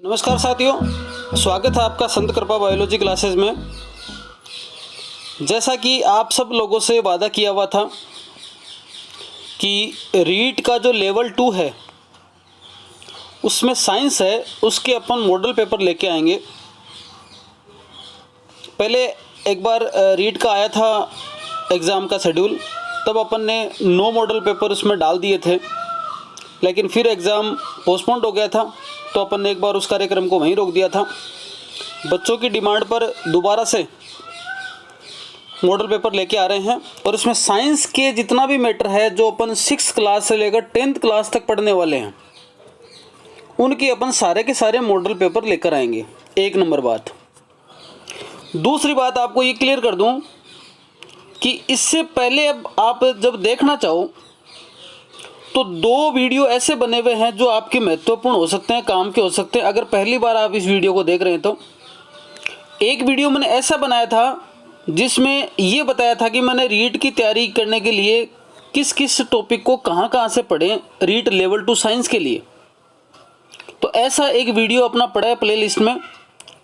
नमस्कार साथियों, स्वागत है आपका संत कृपा बायोलॉजी क्लासेस में। जैसा कि आप सब लोगों से वादा किया हुआ था कि रीट का जो लेवल 2 है उसमें साइंस है, उसके अपन मॉडल पेपर लेके आएंगे। पहले एक बार रीट का आया था एग्ज़ाम का शेड्यूल, तब अपन ने 9 मॉडल पेपर उसमें डाल दिए थे, लेकिन फिर एग्ज़ाम पोस्टपोन्ड हो गया था तो अपन ने एक बार उस कार्यक्रम को वहीं रोक दिया था। बच्चों की डिमांड पर दोबारा से मॉडल पेपर लेके आ रहे हैं और इसमें साइंस के जितना भी मैटर है जो अपन 6th क्लास से लेकर 10th क्लास तक पढ़ने वाले हैं उनकी अपन सारे के सारे मॉडल पेपर लेकर आएंगे। एक नंबर बात। दूसरी बात आपको ये क्लियर कर दूं कि इससे पहले अब आप जब देखना चाहो तो 2 वीडियो ऐसे बने हुए हैं जो आपके महत्वपूर्ण हो सकते हैं, काम के हो सकते हैं। अगर पहली बार आप इस वीडियो को देख रहे हैं तो एक वीडियो मैंने ऐसा बनाया था जिसमें ये बताया था कि मैंने रीट की तैयारी करने के लिए किस किस टॉपिक को कहाँ से पढ़ें रीट लेवल 2 साइंस के लिए। तो ऐसा एक वीडियो अपना पड़ा है प्ले लिस्ट में,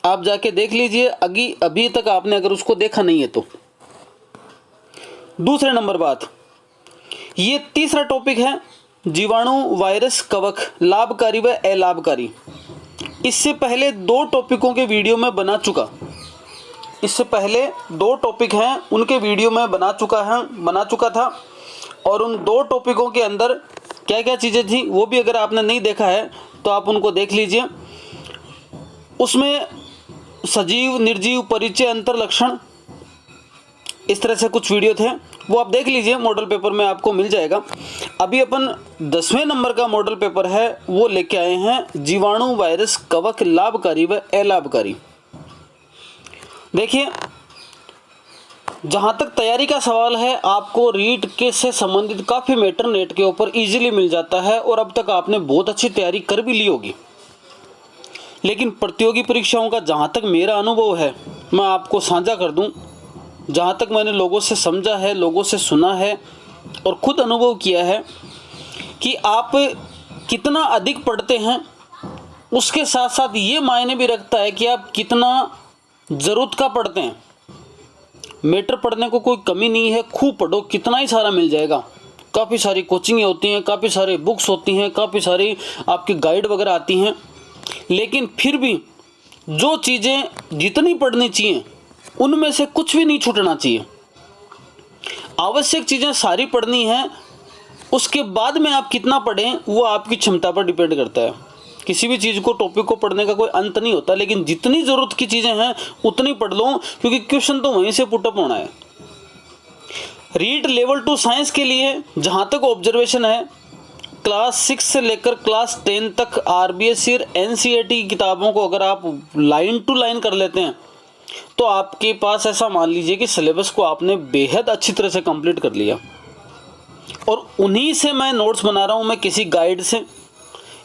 आप जाके देख लीजिए अभी तक आपने अगर उसको देखा नहीं है तो। दूसरे नंबर बात, ये तीसरा टॉपिक है जीवाणु, वायरस, कवक, लाभकारी व अलाभकारी। इससे पहले 2 टॉपिकों के वीडियो में बना टॉपिक हैं उनके वीडियो में बना चुका था और उन 2 टॉपिकों के अंदर क्या क्या चीज़ें थी वो भी अगर आपने नहीं देखा है तो आप उनको देख लीजिए। उसमें सजीव, निर्जीव, परिचय, अंतर, लक्षण, इस तरह से कुछ वीडियो थे, वो आप देख लीजिए, मॉडल पेपर में आपको मिल जाएगा। अभी अपन 10वें नंबर का मॉडल पेपर है वो लेके आए हैं जीवाणु, वायरस, कवक, लाभकारी व अलाभकारी। देखिए, जहाँ तक तैयारी का सवाल है आपको रीट के से संबंधित काफ़ी मैटर नेट के ऊपर इजीली मिल जाता है और अब तक आपने बहुत अच्छी तैयारी कर भी ली होगी। लेकिन प्रतियोगी परीक्षाओं का जहाँ तक मेरा अनुभव है मैं आपको साझा कर दूँ, जहाँ तक मैंने लोगों से समझा है, लोगों से सुना है और ख़ुद अनुभव किया है कि आप कितना अधिक पढ़ते हैं उसके साथ साथ ये मायने भी रखता है कि आप कितना ज़रूरत का पढ़ते हैं। मैटर पढ़ने को कोई कमी नहीं है, खूब पढ़ो, कितना ही सारा मिल जाएगा। काफ़ी सारी कोचिंगें होती हैं, काफ़ी सारे बुक्स होती हैं, काफ़ी सारी आपकी गाइड वगैरह आती हैं, लेकिन फिर भी जो चीज़ें जितनी पढ़नी चाहिए उनमें से कुछ भी नहीं छूटना चाहिए। आवश्यक चीज़ें सारी पढ़नी हैं, उसके बाद में आप कितना पढ़ें वो आपकी क्षमता पर डिपेंड करता है। किसी भी चीज़ को, टॉपिक को पढ़ने का कोई अंत नहीं होता, लेकिन जितनी ज़रूरत की चीज़ें हैं उतनी पढ़ लो, क्योंकि क्वेश्चन तो वहीं से पुटअप होना है। रीट लेवल 2 साइंस के लिए जहाँ तक ऑब्जर्वेशन है, क्लास 6 से लेकर क्लास 10 तक RBSC और NCERT की किताबों को अगर आप लाइन टू लाइन कर लेते हैं तो आपके पास ऐसा मान लीजिए कि सिलेबस को आपने बेहद अच्छी तरह से कंप्लीट कर लिया। और उन्हीं से मैं नोट्स बना रहा हूँ, मैं किसी गाइड से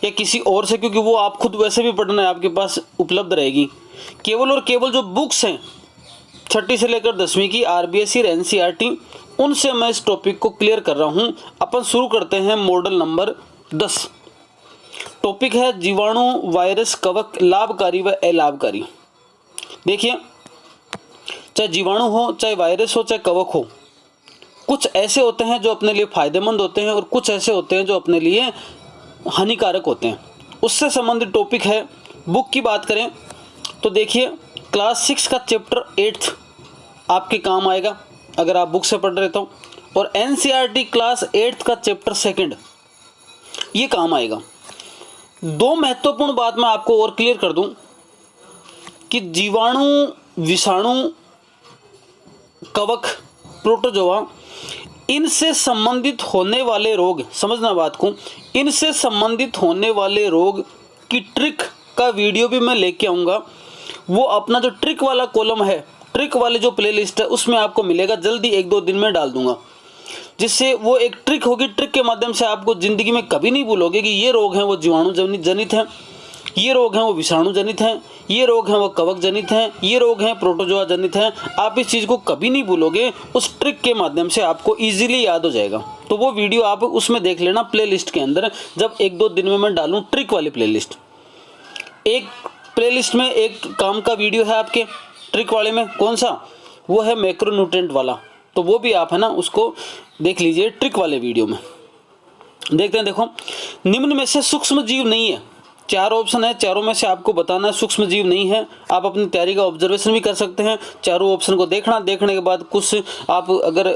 या किसी और से, क्योंकि वो आप खुद वैसे भी पढ़ना है, आपके पास उपलब्ध रहेगी। केवल और केवल जो बुक्स हैं 6ठी से लेकर 10वीं की RBSC और NCERT, उनसे मैं इस टॉपिक को क्लियर कर रहा हूँ। अपन शुरू करते हैं मॉडल नंबर 10। टॉपिक है जीवाणु, वायरस, कवक, लाभकारी व अलाभकारी। देखिए, चाहे जीवाणु हो, चाहे वायरस हो, चाहे कवक हो, कुछ ऐसे होते हैं जो अपने लिए फ़ायदेमंद होते हैं और कुछ ऐसे होते हैं जो अपने लिए हानिकारक होते हैं। उससे संबंधित टॉपिक है। बुक की बात करें तो देखिए, क्लास 6 का चैप्टर 8 आपके काम आएगा अगर आप बुक से पढ़ रहे तो, और NCERT क्लास 8 का चैप्टर 2 ये काम आएगा। 2 महत्वपूर्ण बात मैं आपको और क्लियर कर दूं कि जीवाणु, विषाणु, कवक, प्रोटोजोआ, इनसे संबंधित होने वाले रोग, समझना बात को, इनसे संबंधित होने वाले रोग की ट्रिक का वीडियो भी मैं लेके आऊँगा। वो अपना जो ट्रिक वाला कॉलम है, ट्रिक वाली जो प्लेलिस्ट है उसमें आपको मिलेगा, जल्दी 1-2 दिन में डाल दूंगा, जिससे वो एक ट्रिक होगी। ट्रिक के माध्यम से आपको ज़िंदगी में कभी नहीं भूलोगे कि ये रोग हैं वो जीवाणु जनित हैं, ये रोग हैं वो विषाणु जनित हैं, ये रोग हैं वो कवक जनित हैं, ये रोग हैं प्रोटोजोआ जनित हैं। आप इस चीज़ को कभी नहीं भूलोगे, उस ट्रिक के माध्यम से आपको इजीली याद हो जाएगा। तो वो वीडियो आप उसमें देख लेना प्लेलिस्ट के अंदर, जब 1-2 दिन में मैं डालूँ ट्रिक वाली प्लेलिस्ट। एक प्लेलिस्ट में एक काम का वीडियो है आपके ट्रिक वाले में, कौन सा, वो है मैक्रोन्यूट्रिएंट वाला, तो वो भी आप है ना उसको देख लीजिए ट्रिक वाले वीडियो में। देखते हैं, देखो निम्न में से सूक्ष्म जीव नहीं है, 4 ऑप्शन है, चारों में से आपको बताना है सूक्ष्म जीव नहीं है। आप अपनी तैयारी का ऑब्जर्वेशन भी कर सकते हैं, चारों ऑप्शन को देखना, देखने के बाद कुछ आप अगर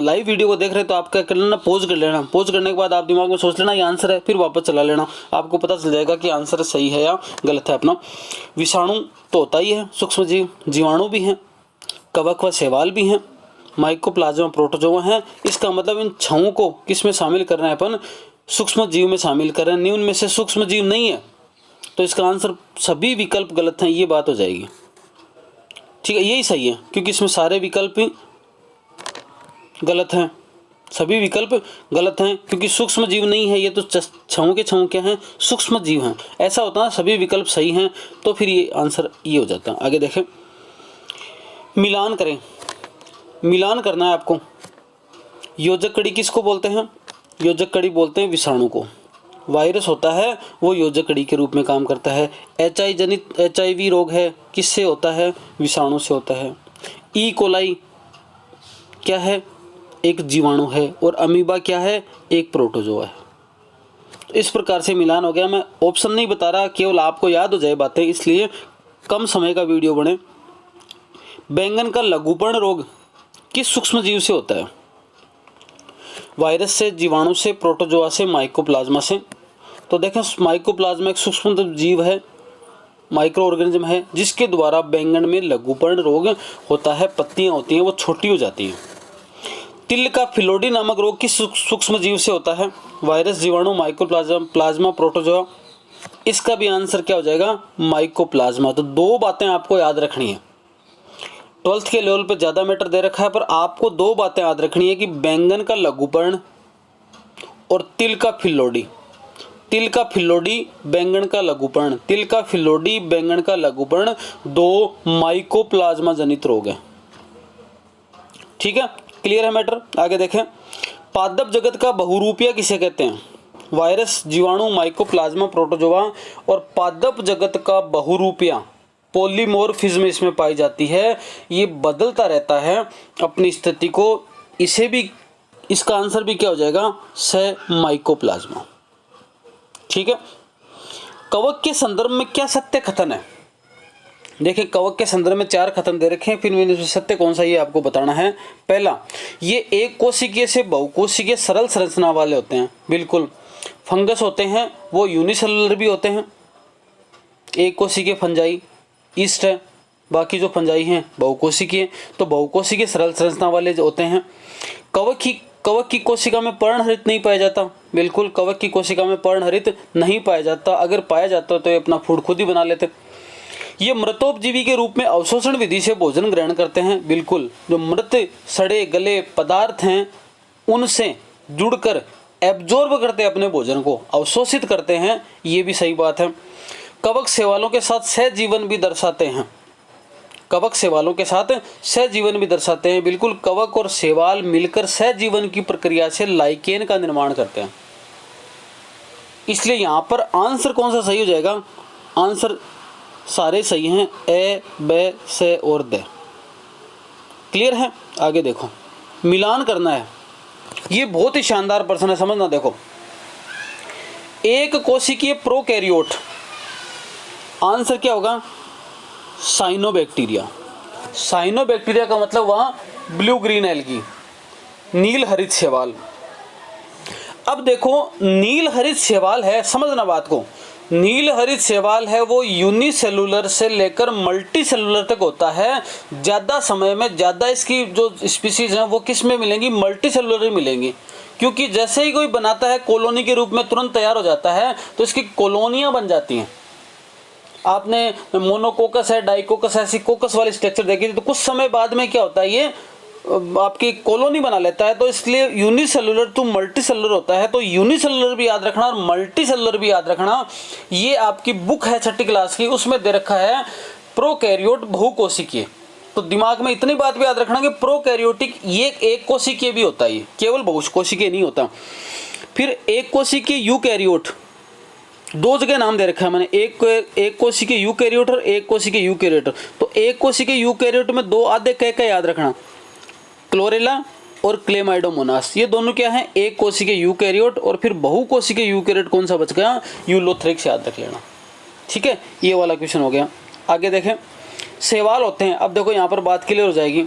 लाइव वीडियो को देख रहे हैं तो आप क्या कर लेना, पॉज कर लेना, पॉज करने के बाद आप दिमाग में सोच लेना ये आंसर है, फिर वापस चला लेना, आपको पता चल जाएगा कि आंसर सही है या गलत है अपना। विषाणु तो होता ही है सूक्ष्म जीव, जीवाणु भी हैं, कवक व शैवाल भी हैं, माइकोप्लाज्मा प्रोटोजोआ हैं। इसका मतलब इन 6 को किस में शामिल कर रहे हैं अपन, सूक्ष्म जीव में शामिल कर रहे हैं। निम्न में से सूक्ष्म जीव नहीं है, तो इसका आंसर सभी विकल्प गलत हैं, ये बात हो जाएगी। ठीक है, यही सही है क्योंकि इसमें सारे विकल्प ही गलत हैं, सभी विकल्प गलत हैं क्योंकि सूक्ष्म जीव नहीं है, ये तो 6 के 6 क्या हैं, सूक्ष्म जीव हैं। ऐसा होता है सभी विकल्प सही हैं, तो फिर ये आंसर ये हो जाता है। आगे देखें, मिलान करें, मिलान करना है आपको। योजक कड़ी किसको बोलते हैं, योजक कड़ी बोलते हैं विषाणु को। वायरस होता है वो योजक कड़ी के रूप में काम करता है। HIV रोग है, किससे होता है, विषाणु से होता है। ई कोलाई क्या है, एक जीवाणु है, और अमीबा क्या है, एक प्रोटोजोआ है। तो इस प्रकार से मिलान हो गया। मैं ऑप्शन नहीं बता रहा, केवल आपको याद हो जाए बातें, इसलिए कम समय का वीडियो बने। बैंगन का लघुपर्ण रोग किस सूक्ष्म जीव से होता है, वायरस से, जीवाणु से, प्रोटोजोआ से, माइकोप्लाज्मा से। तो देखें माइकोप्लाज्मा एक सूक्ष्म जीव है, माइक्रो ऑर्गेनिज्म है, जिसके द्वारा बैंगन में लघुपर्ण रोग होता है, पत्तियां होती हैं वो छोटी हो जाती हैं। तिल का फिलोडी नामक रोग किस सूक्ष्म जीव से होता है, वायरस, जीवाणु, माइकोप्लाज्मा, प्रोटोजोआ। इसका भी आंसर क्या हो जाएगा, माइकोप्लाज्मा। तो 2 बातें आपको याद रखनी है। 12th के लेवल पे ज़्यादा मैटर दे रखा है, पर आपको 2 बातें याद रखनी है कि बैंगन का लघुपर्ण और तिल का फिलोडी। तिल का फिलोडी, बैंगन का लघुपर्ण, तिल का फिलोडी, बैंगन का लघुपर्ण 2 माइकोप्लाज्मा जनित रोग है। ठीक है, क्लियर है मैटर। आगे देखें, पादप जगत का बहुरूपिया किसे कहते हैं, वायरस, जीवाणु, माइकोप्लाज्मा, प्रोटोजोआ। और पादप जगत का बहुरूपिया पॉलीमॉर्फिज्म इसमें पाई जाती है, ये बदलता रहता है अपनी स्थिति को। इसे भी, इसका आंसर भी क्या हो जाएगा, माइकोप्लाज्मा। ठीक है, कवक के संदर्भ में क्या सत्य कथन है। देखिए कवक के संदर्भ में 4 कथन दे रखे हैं, फिर मैंने सत्य कौन सा ये आपको बताना है। पहला, ये एक कोशिकीय से बहुकोशिकीय सरल संरचना वाले होते हैं, बिल्कुल। फंगस होते हैं वो यूनिसेलुलर भी होते हैं, एक कोशिकीय फंजाई, ईस्ट है, बाकी जो फंजाई हैं बहुकोशिकीय, तो बहुकोशिकीय सरल संरचना वाले जो होते हैं। कवक की कोशिका में पर्णहरित नहीं पाया जाता, बिल्कुल कवक की कोशिका में पर्णहरित नहीं पाया जाता, अगर पाया जाता तो ये अपना फूड खुद ही बना लेते। ये मृतोपजीवी के रूप में अवशोषण विधि से भोजन ग्रहण करते हैं, बिल्कुल। जो मृत सड़े गले पदार्थ हैं उनसे जुड़कर एब्जॉर्ब करते हैं अपने भोजन को, अवशोषित करते हैं, ये भी सही बात है। कवक शैवालों के साथ सहजीवन भी दर्शाते हैं, कवक शैवालों के साथ सहजीवन भी दर्शाते हैं, बिल्कुल। कवक और शैवाल मिलकर सहजीवन की प्रक्रिया से लाइकेन का निर्माण करते हैं। इसलिए यहाँ पर आंसर कौन सा सही हो जाएगा, आंसर सारे सही हैं, ए, ब, से और द। क्लियर है। आगे देखो, मिलान करना है, ये बहुत ही शानदार प्रश्न है, समझना। देखो, एक कोशिकीय प्रोकैरियोट, आंसर क्या होगा, साइनोबैक्टीरिया। साइनोबैक्टीरिया का मतलब वहाँ ब्लू ग्रीन एल्गी, नील हरित शैवाल। अब देखो नील हरित शैवाल है, समझना बात को, नील हरित शैवाल है वो यूनिसेलुलर से लेकर मल्टी सेलुलर तक होता है। ज़्यादा समय में ज़्यादा इसकी जो स्पीसीज हैं वो किस में मिलेंगी, मल्टी सेलुलर मिलेंगी, क्योंकि जैसे ही कोई बनाता है कॉलोनी के रूप में तुरंत तैयार हो जाता है, तो इसकी कॉलोनियाँ बन जाती हैं। आपने मोनोकोकस है, डाइकोकस है, ऐसी कोकस वाली स्ट्रक्चर देखी थी, तो कुछ समय बाद में क्या होता है, ये आपकी कॉलोनी बना लेता है। तो इसलिए यूनिसेलुलर टू मल्टी सेलुलर होता है। तो यूनिसेलुलर भी याद रखना और मल्टी सेलुलर भी याद रखना। ये आपकी बुक है 6ठी क्लास की, उसमें दे रखा है प्रोकैरियोट बहुकोशिकीय। तो दिमाग में इतनी बात भी याद रखना कि प्रोकैरियोटिक ये एक कोशिकीय भी होता है, ये केवल बहुकोशिकीय नहीं होता। फिर एक कोशिकीय यूकैरियोट, दो जगह नाम दे रखा है मैंने, एक कोशिकीय यूकेरियोट और एक कोशिकीय यूकेरियोट। तो एक कोशिकीय यूकेरियोट में दो आधे क्या याद रखना, क्लोरेला और क्लेमाइडोमोनास, ये दोनों क्या है, एक कोशिकीय यूकेरियोट। और फिर बहुकोशिकीय यूकेरियोट कौन सा बच गया, यूलोथ्रिक्स, याद रख लेना। ठीक है, ये वाला क्वेश्चन हो गया। आगे देखें, सवाल होते हैं। अब देखो यहाँ पर बात क्लियर हो जाएगी।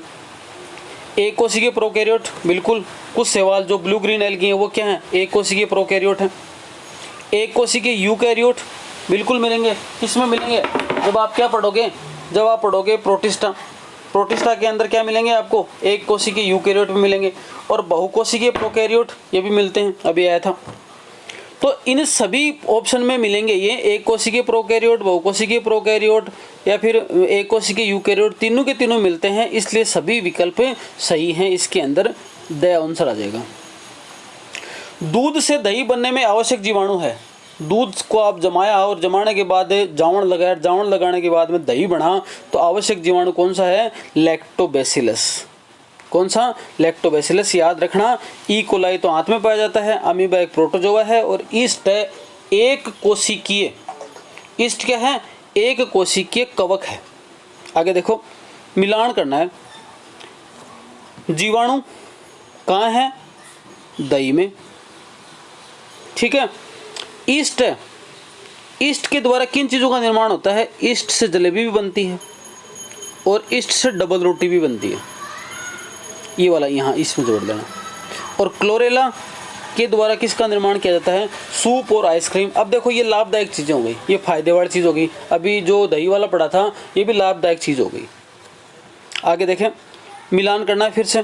एक कोशिकीय प्रोकैरियोट, बिल्कुल कुछ सवाल जो ब्लू ग्रीन एल्गी है वो क्या है, एक कोशिकीय प्रोकैरियोट है। एक कोशिकीय यूकैरियोट बिल्कुल मिलेंगे, किसमें मिलेंगे, जब आप क्या पढ़ोगे, जब आप पढ़ोगे प्रोटिस्टा। प्रोटिस्टा के अंदर क्या मिलेंगे आपको, एक कोशिकीय यूकैरियोट भी मिलेंगे। और बहुकोशिकीय प्रोकैरियोट ये भी मिलते हैं, अभी आया था। तो इन सभी ऑप्शन में मिलेंगे ये, एक कोशिकीय प्रोकैरियोट, बहुकोशिकीय प्रोकैरियोट या फिर एक कोशिकीय यूकैरियोट, तीनों के तीनों मिलते हैं। इसलिए सभी विकल्प सही हैं, इसके अंदर द आंसर आ जाएगा। दूध से दही बनने में आवश्यक जीवाणु है। दूध को आप जमाया और जमाने के बाद जावण लगाया, जावण लगाने के बाद में दही बना, तो आवश्यक जीवाणु कौन सा है, लैक्टोबैसिलस। कौन सा, लैक्टोबैसिलस, याद रखना। ई कोलाई तो हाथ में पाया जाता है, अमीबा एक प्रोटोजोआ है, और ईस्ट है एक कोशिकीय, ईस्ट क्या है, एक कोशिकीय कवक है। आगे देखो, मिलान करना है। जीवाणु कहाँ है, दही में। ठीक है, ईस्ट है, ईस्ट के द्वारा किन चीज़ों का निर्माण होता है, ईस्ट से जलेबी भी बनती है और ईस्ट से डबल रोटी भी बनती है। ये वाला यहाँ इसमें जोड़ देना। और क्लोरेला के द्वारा किसका निर्माण किया जाता है, सूप और आइसक्रीम। अब देखो ये लाभदायक चीज़ें हो गई, ये फायदे वाली चीज़ हो गई। अभी जो दही वाला पड़ा था ये भी लाभदायक चीज़ हो गई। आगे देखें, मिलान करना है फिर से।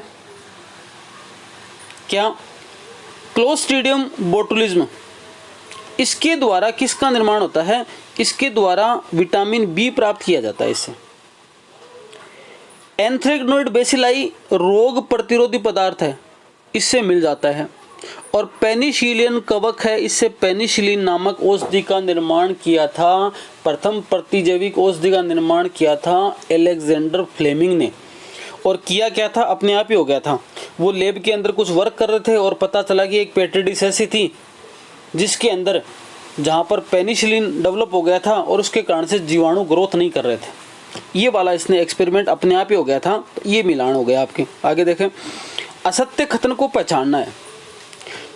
क्या, क्लोस्ट्रीडियम बोटुलिज्म, इसके द्वारा किसका निर्माण होता है, इसके द्वारा विटामिन बी प्राप्त किया जाता है इससे। एंथ्रेक्नोइड बेसिलाई रोग प्रतिरोधी पदार्थ है, इससे मिल जाता है। और पेनिसिलियन कवक है, इससे पेनिसिलिन नामक औषधि का निर्माण किया था। प्रथम प्रतिजैविक औषधि का निर्माण किया था अलेक्जेंडर फ्लेमिंग ने। और किया क्या था, अपने आप ही हो गया था। वो लैब के अंदर कुछ वर्क कर रहे थे और पता चला कि एक पेट्रिडिस ऐसी थी जिसके अंदर जहाँ पर पेनिसिलिन डेवलप हो गया था और उसके कारण से जीवाणु ग्रोथ नहीं कर रहे थे। ये वाला इसने एक्सपेरिमेंट अपने आप ही हो गया था, तो ये मिलान हो गया आपके। आगे देखें, असत्य कथन को पहचानना है।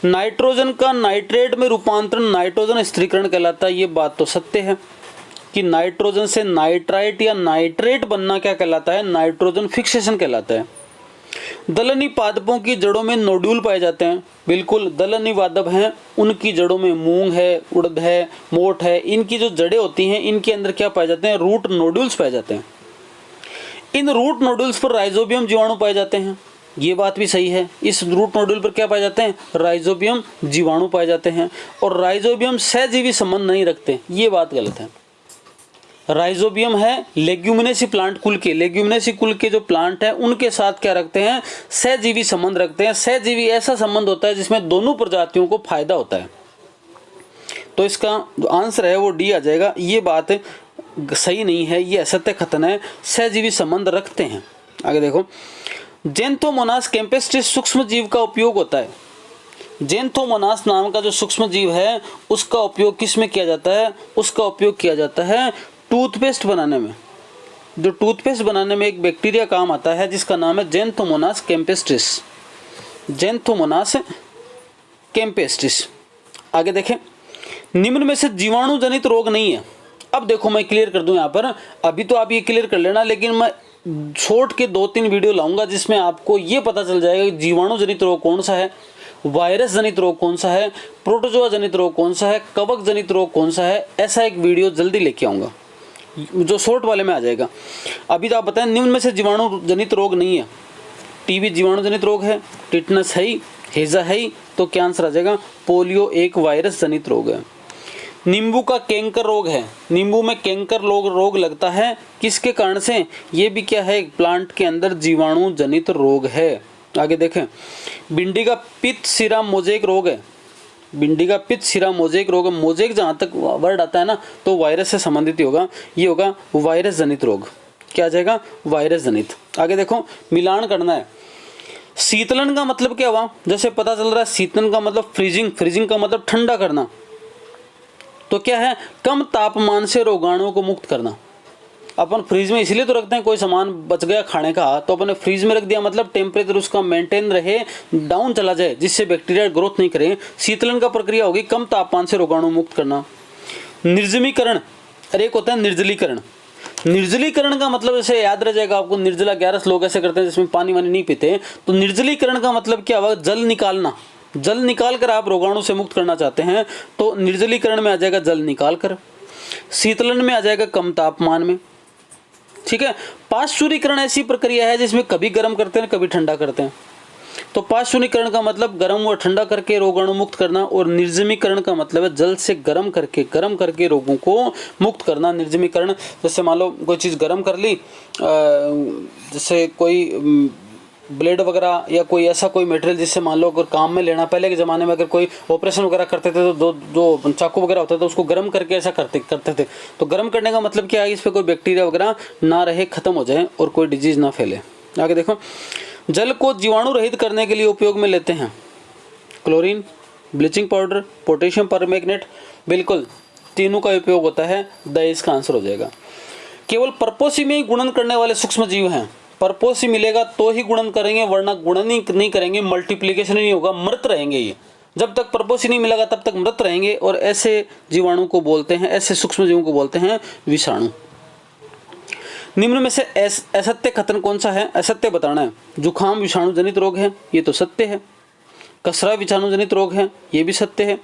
नाइट्रोजन का नाइट्रेट में रूपांतरण नाइट्रोजन स्थिरीकरण कहलाता है। ये बात तो सत्य है कि नाइट्रोजन से नाइट्राइट या नाइट्रेट बनना क्या कहलाता है, नाइट्रोजन फिक्सेशन कहलाता है। दलनी पादपों की जड़ों में नोड्यूल पाए जाते हैं, बिल्कुल दलनी पादप हैं उनकी जड़ों में मूंग है, उड़द है, मोठ है, इनकी जो जड़ें होती हैं इनके अंदर क्या पाए जाते हैं, रूट नोड्यूल्स पाए जाते हैं। इन रूट नोड्यूल्स पर राइजोबियम जीवाणु पाए जाते हैं, ये बात भी सही है। इस रूट नोड्यूल पर क्या पाए जाते हैं, राइजोबियम जीवाणु पाए जाते हैं। और राइजोबियम सहजीवी संबंध नहीं रखते, ये बात गलत है। राइजोबियम है लेग्यूमिनेसी प्लांट कुल के, लेग्यूमिनेसी कुल के जो प्लांट है उनके साथ क्या रखते हैं, सहजीवी संबंध रखते हैं। सहजीवी ऐसा संबंध होता है जिसमें दोनों प्रजातियों को फायदा होता है। तो इसका जो आंसर है वो डी आ जाएगा। ये बात सही नहीं है, ये असत्य कथन है, सहजीवी संबंध रखते हैं। आगे देखो, जेंथोमोनास कैम्पेस्ट्रिस सूक्ष्म जीव का उपयोग होता है। जेंथोमोनास नाम का जो सूक्ष्म जीव है उसका उपयोग किस में किया जाता है, उसका उपयोग किया जाता है टूथपेस्ट बनाने में। जो टूथपेस्ट बनाने में एक बैक्टीरिया काम आता है जिसका नाम है जेंथोमोनास कैम्पेस्ट्रिस, जेंथोमोनास कैम्पेस्ट्रिस। आगे देखें, निम्न में से जीवाणु जनित रोग नहीं है। अब देखो मैं क्लियर कर दूं यहाँ पर, अभी तो आप ये क्लियर कर लेना, लेकिन मैं शॉर्ट के 2-3 वीडियो लाऊंगा जिसमें आपको ये पता चल जाएगा कि जीवाणु जनित रोग कौन सा है, वायरस जनित रोग कौन सा है, प्रोटोजोआ जनित रोग कौन सा है, कवक जनित रोग कौन सा है। ऐसा एक वीडियो जल्दी लेके आऊँगा जो शॉर्ट वाले में आ जाएगा। अभी तो आप बताएं, निम्न में से जीवाणु जनित रोग नहीं है। टीबी जीवाणु जनित रोग है, टिटनस है ही, हेजा है ही, तो क्या आंसर आ जाएगा, पोलियो एक वायरस जनित रोग है। नींबू का कैंकर रोग है, नींबू में कैंकर रोग लगता है, किसके कारण से, ये भी क्या है, प्लांट के अंदर जीवाणु जनित रोग है। आगे देखें, भिंडी का पित्त सिरा मोजेक रोग है, भिंडी का पित्त सिरा मोजेक रोग, मोजेक जहाँ तक वर्ड आता है ना तो वायरस से संबंधित ही होगा, ये होगा वायरस जनित रोग। क्या आ जाएगा, वायरस जनित। आगे देखो, मिलान करना है। शीतलन का मतलब क्या हुआ, जैसे पता चल रहा है शीतलन का मतलब फ्रीजिंग, फ्रीजिंग का मतलब ठंडा करना, तो क्या है, कम तापमान से रोगाणुओं को मुक्त करना। अपन फ्रीज में इसलिए तो रखते हैं, कोई सामान बच गया खाने का तो अपन ने फ्रीज में रख दिया, मतलब टेम्परेचर उसका मेंटेन रहे, डाउन चला जाए, जिससे बैक्टीरिया ग्रोथ नहीं करे। शीतलन का प्रक्रिया होगी कम तापमान से रोगाणु मुक्त करना। निर्जमीकरण, अरे एक होता है निर्जलीकरण। निर्जलीकरण का मतलब जैसे याद रह जाएगा आपको, निर्जला 11 लोग ऐसे करते हैं जिसमें पानी वानी नहीं पीते। तो निर्जलीकरण का मतलब क्या हुआ, जल निकालना। जल निकाल कर आप रोगाणु से मुक्त करना चाहते हैं तो निर्जलीकरण में आ जाएगा जल निकाल कर। शीतलन में आ जाएगा कम तापमान में, ठीक है। पाश्चुरीकरण ऐसी प्रक्रिया है जिसमें कभी गर्म करते हैं कभी ठंडा करते हैं। तो पाश्चुरीकरण का मतलब गर्म और ठंडा करके रोगाणु मुक्त करना, और निर्जमीकरण का मतलब है जल से गर्म करके रोगों को मुक्त करना। निर्जमीकरण जैसे मान लो कोई चीज़ गर्म कर ली, जैसे कोई ब्लेड वगैरह या कोई ऐसा कोई मटेरियल जिससे मान लो अगर काम में लेना, पहले के ज़माने में अगर कोई ऑपरेशन वगैरह करते थे तो दो चाकू वगैरह होता था उसको गर्म करके ऐसा करते थे। तो गर्म करने का मतलब क्या है, इस पर कोई बैक्टीरिया वगैरह ना रहे, ख़त्म हो जाए और कोई डिजीज़ ना फैले। आगे देखो, जल को जीवाणु रहित करने के लिए उपयोग में लेते हैं chlorine, bleaching powder, potassium permanganate, बिल्कुल तीनों का उपयोग होता है। द इसका आंसर हो जाएगा। केवल परपोषी में ही गुणन करने वाले सूक्ष्म जीव हैं। परपोषी मिलेगा तो ही गुणन करेंगे, वरना गुणन ही नहीं करेंगे, मल्टीप्लिकेशन ही नहीं होगा, मृत रहेंगे ये। जब तक परपोषी नहीं मिलेगा तब तक मृत रहेंगे, और ऐसे जीवाणु को बोलते हैं, ऐसे सूक्ष्म जीवों को बोलते हैं विषाणु। निम्न में से असत्य कथन कौन सा है, असत्य बताना है। जुखाम विषाणु जनित रोग है, ये तो सत्य है। कसरा विषाणु जनित रोग है, ये भी सत्य है।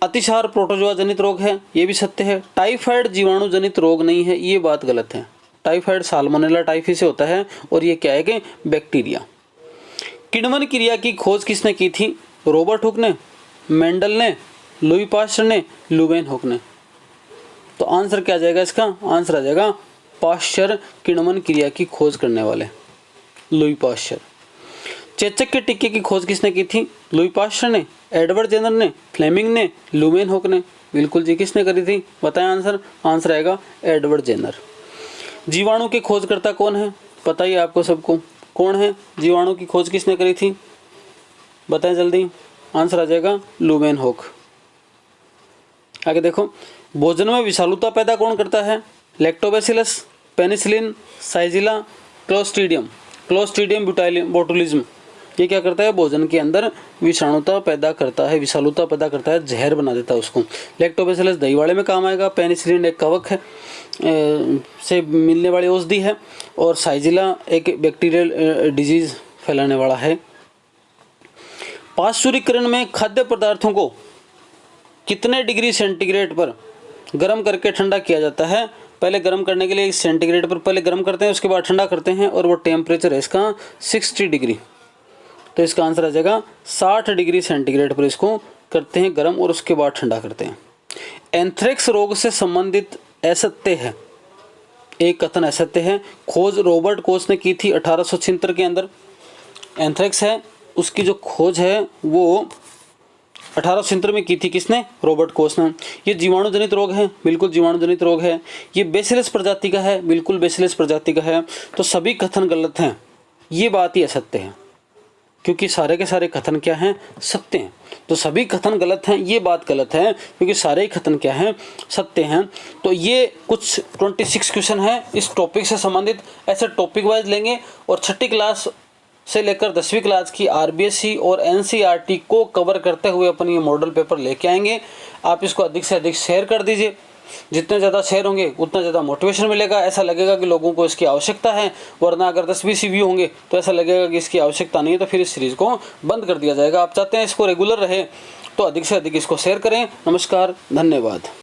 अतिसार प्रोटोजोआ जनित रोग है, ये भी सत्य है। टाइफाइड जीवाणु जनित रोग नहीं है, ये बात गलत है। टाइफाइड साल्मोनेला टाइफी से होता है और ये क्या है कि बैक्टीरिया। किण्वन क्रिया की खोज किसने की थी, रॉबर्ट हुक ने, मेंडल ने, लुई पास्चर ने, लुवेनहुक ने। तो आंसर क्या आ जाएगा इसका, आंसर आ जाएगा पास्चर, किण्वन क्रिया की खोज करने वाले लुई पास्चर। चेचक के टीके की खोज किसने की थी, लुई पास्चर ने, एडवर्ड जेनर ने, फ्लेमिंग ने, लुवेनहुक ने। बिल्कुल जी, किसने करी थी, बताएं आंसर, आंसर आएगा एडवर्ड जेनर। जीवाणु की खोजकर्ता कौन है, बताइए आपको सबको, कौन है जीवाणु की खोज किसने करी थी, बताएं जल्दी, आंसर आ जाएगा लुवेनहुक। आगे देखो, भोजन में विषालुता पैदा कौन करता है, लैक्टोबैसिलस, पेनिसिलिन, साइजिला, क्लोस्ट्रीडियम बोटुलिज्म। ये क्या करता है, भोजन के अंदर विषाणुता पैदा करता है, विषालुता पैदा करता है, जहर बना देता है उसको। लैक्टोबैसिलस दही वाले में काम आएगा, पेनिसिलिन एक कवक है से मिलने वाली औषधि है, और साइजिला एक बैक्टीरियल डिजीज फैलाने वाला है। पाश्चुरीकरण में खाद्य पदार्थों को कितने डिग्री सेंटीग्रेड पर गर्म करके ठंडा किया जाता है। पहले गर्म करने के लिए सेंटीग्रेड पर पहले गर्म करते हैं, उसके बाद ठंडा करते हैं, और वो टेम्परेचर है इसका 60 डिग्री। तो इसका आंसर आ जाएगा 60 डिग्री सेंटीग्रेड पर इसको करते हैं गर्म, और उसके बाद ठंडा करते हैं। एंथ्रेक्स रोग से संबंधित असत्य है, एक कथन असत्य है। खोज रॉबर्ट कोच ने की थी 1876 के अंदर। एंथ्रेक्स है उसकी जो खोज है वो 1876 में की थी, किसने, रॉबर्ट कोच ने। ये जीवाणु जनित रोग है, बिल्कुल जीवाणु जनित रोग है। ये बेसिलस प्रजाति का है, बिल्कुल बेसिलस प्रजाति का है। तो सभी कथन गलत हैं, ये बात ही असत्य है, क्योंकि सारे के सारे कथन क्या हैं, सत्य हैं। तो सभी कथन गलत हैं, ये बात गलत है, क्योंकि सारे ही कथन क्या हैं, सत्य हैं। तो ये कुछ 26 क्वेश्चन है इस टॉपिक से संबंधित, ऐसे टॉपिक वाइज लेंगे, और 6ठी क्लास से लेकर 10वीं क्लास की आरबीएससी और एनसीईआरटी को कवर करते हुए अपन ये मॉडल पेपर लेके आएंगे। आप इसको अधिक से अधिक शेयर कर दीजिए, जितने ज़्यादा शेयर होंगे उतना ज़्यादा मोटिवेशन मिलेगा। ऐसा लगेगा कि लोगों को इसकी आवश्यकता है, वरना अगर 10-20 व्यू होंगे तो ऐसा लगेगा कि इसकी आवश्यकता नहीं है, तो फिर इस सीरीज़ को बंद कर दिया जाएगा। आप चाहते हैं इसको रेगुलर रहे तो अधिक से अधिक इसको शेयर करें। नमस्कार, धन्यवाद।